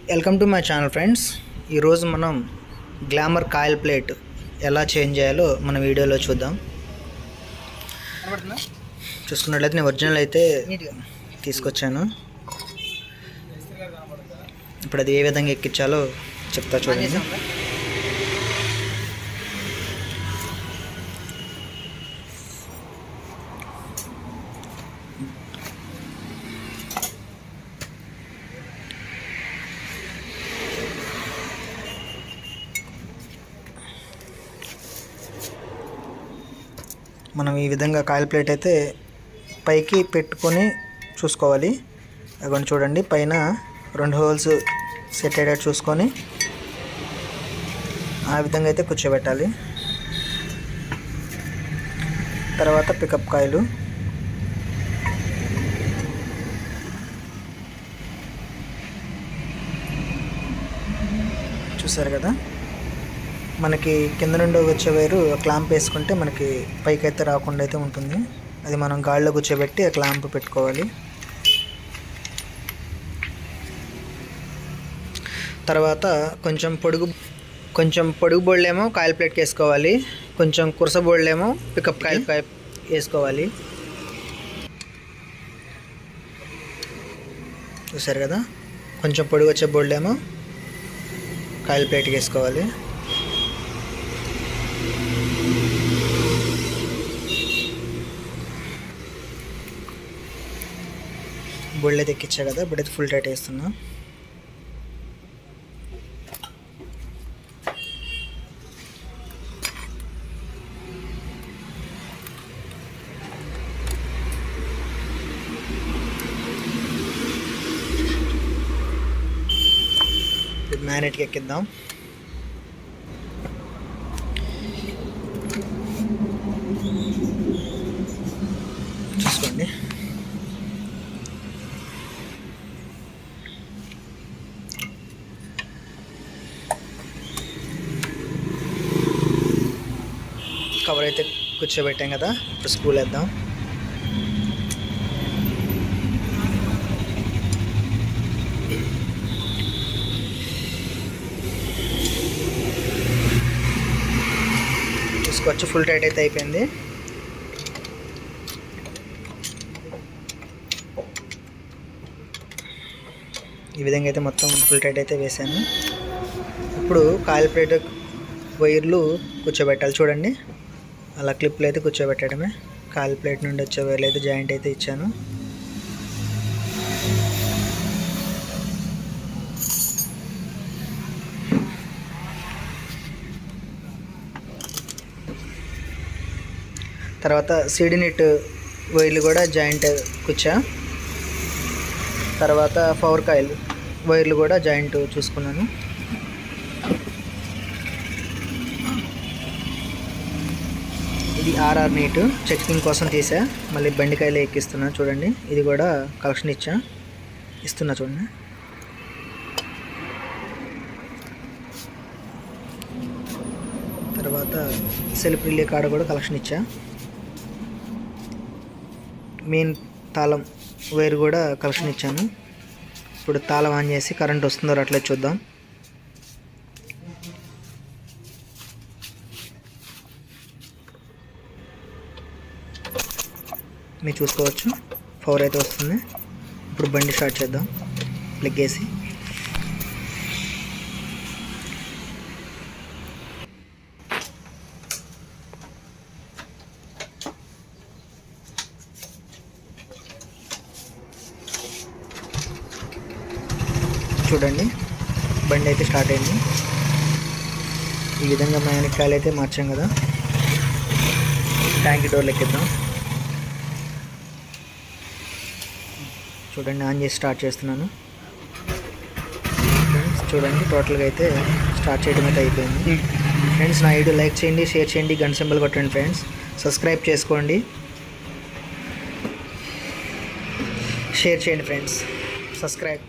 Welcome to my channel friends. ఈరోజు మనం glamour coil plate ఎలా చేంజ్ చేయాలో మన వీడియోలో చూద్దాం. చూసుకున్నట్లయితే నేను ఒరిజినల్ అయితే తీసుకొచ్చాను. ఇప్పుడు అది ఏ విధంగా ఎక్కించాలో చెప్తా చూడండి. మనం ఈ విధంగా కాయిల్ ప్లేట్ అయితే పైకి పెట్టుకొని చూసుకోవాలి. అక్కడ చూడండి, పైన 2 హోల్స్ సెట్ అయ్యేటట్టు చూసుకొని ఆ విధంగా అయితే కూర్చోబెట్టాలి. తర్వాత పికప్ కాయిలు చూసారు కదా, మనకి కింద నుండి వచ్చే వైరు క్లాంప్ వేసుకుంటే మనకి పైకి అయితే రాకుండా అయితే ఉంటుంది. అది మనం గాడిలో కూర్చోబెట్టి ఆ క్లాంప్ పెట్టుకోవాలి. తర్వాత కొంచెం పొడుగు బోర్డులేమో కాయిల్ ప్లేట్కి వేసుకోవాలి, కొంచెం కురస బోర్డులేమో పికప్ కాయిల్ వేసుకోవాలి. చూసారు కదా, కొంచెం పొడుగు వచ్చే బోర్డులేమో కాయిల్ ప్లేట్కి వేసుకోవాలి. బోల్డ్ అయితే ఎక్కించా కదా, ఇప్పుడైతే ఫుల్ టైట్ వేస్తున్నా. మ్యాగ్నెట్కి ఎక్కిద్దాం. చూసుకోండి, కవర్ అయితే కూర్చోబెట్టాం కదా, ఇప్పుడు స్క్రూలు వేద్దాం. చూసుకోవచ్చు, ఫుల్ టైట్ అయితే అయిపోయింది. ఈ విధంగా అయితే మొత్తం ఫుల్ టైట్ అయితే వేసాను. ఇప్పుడు కాయిల్ ప్లేట్ వైర్లు కూర్చోబెట్టాలి. చూడండి, అలా క్లిప్లు అయితే కూర్చోబెట్టడమే. కాయిల్ ప్లేట్ నుండి వచ్చే వైర్లు అయితే జాయింట్ అయితే ఇచ్చాను. తర్వాత సీడీ నెట్ వైర్లు కూడా జాయింట్ కూర్చా. తర్వాత పవర్ కాయిల్ వైర్లు కూడా జాయింట్ చూసుకున్నాను. ఇది ఆర్ఆర్ నీట్ చెకింగ్ కోసం తీసా, మళ్ళీ బండికాయలు ఎక్కిస్తున్నా. చూడండి, ఇది కూడా కలెక్షన్ ఇస్తున్నా చూడండి. తర్వాత సెల్ఫ్ రిలే కాడ కూడా కలెక్షన్ ఇచ్చా. మెయిన్ తాళం వైర్ కూడా కలెక్షన్ ఇచ్చాను. ఇప్పుడు తాళం ఆన్ చేసి కరెంట్ వస్తుందో అట్లే చూద్దాం. మీరు చూసుకోవచ్చు, పవర్ అయితే వస్తుంది. ఇప్పుడు బండి స్టార్ట్ చేద్దాం. ప్లగ్ వేసి చూడండి, బండి అయితే స్టార్ట్ అయింది. ఈ విధంగా మ్యాగ్నెట్ కాయిల్ అయితే మార్చాం కదా. ట్యాంక్ డోర్లు ఎక్కిద్దాం. చూడండి, ఆన్ చేసి స్టార్ట్ చేస్తున్నాను. ఫ్రెండ్స్ చూడండి, టోటల్గా అయితే స్టార్ట్ చేయడం అయితే అయిపోయింది. ఫ్రెండ్స్, నా వీడియో లైక్ చేయండి, షేర్ చేయండి, గంట సింబల్ కొట్టండి. ఫ్రెండ్స్, సబ్స్క్రైబ్ చేసుకోండి, షేర్ చేయండి. Friends, subscribe.